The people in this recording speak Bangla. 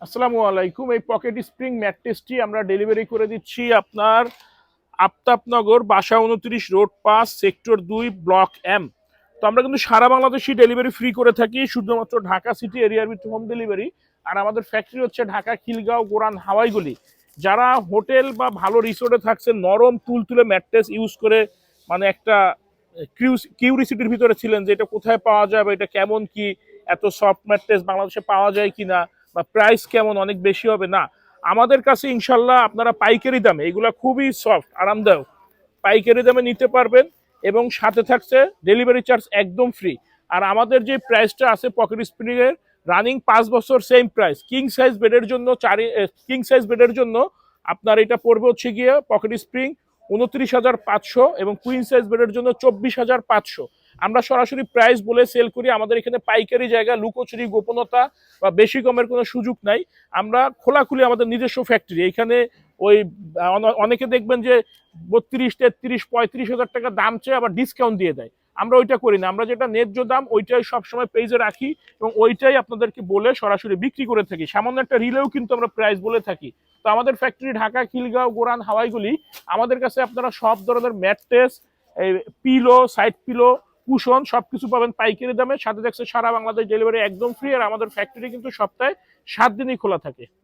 আসসালামু আলাইকুম। এই পকেট স্প্রিং ম্যাট্রেসটি আমরা ডেলিভারি করে দিচ্ছি আপনার আফতাবনগর, বাসা 29, রোড 5, সেক্টর 2, ব্লক এম। তো আমরা কিন্তু সারা বাংলাদেশই ডেলিভারি ফ্রি করে থাকি, শুধুমাত্র ঢাকা সিটি এরিয়ার ভিতরে হোম ডেলিভারি। আর আমাদের ফ্যাক্টরি হচ্ছে ঢাকা, খিলগাঁও, গোরান, হাওয়াইগুলি। যারা হোটেল বা ভালো রিসোর্টে থাকছেন, নরম তুলতুলে ম্যাট্রেস ইউজ করে মানে একটা কিউরিসিটির ভিতরে ছিলেন যে এটা কোথায় পাওয়া যাবে, এটা কেমন, কি এত সফট ম্যাট্রেস বাংলাদেশে পাওয়া যায় কিনা, বা প্রাইস কেমন, অনেক বেশি হবে না, আমাদের কাছে ইনশাল্লাহ আপনারা পাইকারি দামে এগুলা খুবই সফট আরামদায়ক পাইকারি দামে নিতে পারবেন। এবং সাথে থাকছে ডেলিভারি চার্জ একদম ফ্রি। আর আমাদের যে প্রাইসটা আছে পকেট স্প্রিং এর, রানিং 5 বছর সেম প্রাইস। কিং সাইজ বেডের জন্য আপনার এটা পড়বে হচ্ছে গিয়ে পকেট স্প্রিং 29,500 এবং কুইন সাইজ বেডের জন্য 24,500। আমরা সরাসরি প্রাইস বলে সেল করি। আমাদের এখানে পাইকারি জায়গা, লুকোচুরি, গোপনতা বা বেশি কমের কোনো সুযোগ নাই। আমরা খোলাখুলি আমাদের নিজস্ব ফ্যাক্টরি এখানে। ওই অনেকে দেখবেন যে 32, 33, 35,000 টাকা দাম চেয়ে আবার ডিসকাউন্ট দিয়ে দেয়। আমরা ওইটা করি না। আমরা যেটা ন্যায্য দাম ওইটাই সবসময় পেজে রাখি এবং ওইটাই আপনাদেরকে বলে সরাসরি বিক্রি করে থাকি। সামান্য একটা রিলেও কিন্তু আমরা প্রাইস বলে থাকি। তো আমাদের ফ্যাক্টরি ঢাকা, খিলগাঁও, গোরান, হাওয়াইগুলি। আমাদের কাছে আপনারা সব ধরনের mattress, pillow, side pillow, cushion সবকিছু পাবেন পাইকারি দামে। সাথে থাকছে সারা বাংলাদেশ ডেলিভারি একদম ফ্রি। আর আমাদের ফ্যাক্টরি কিন্তু সপ্তাহে 7 দিনই খোলা থাকে।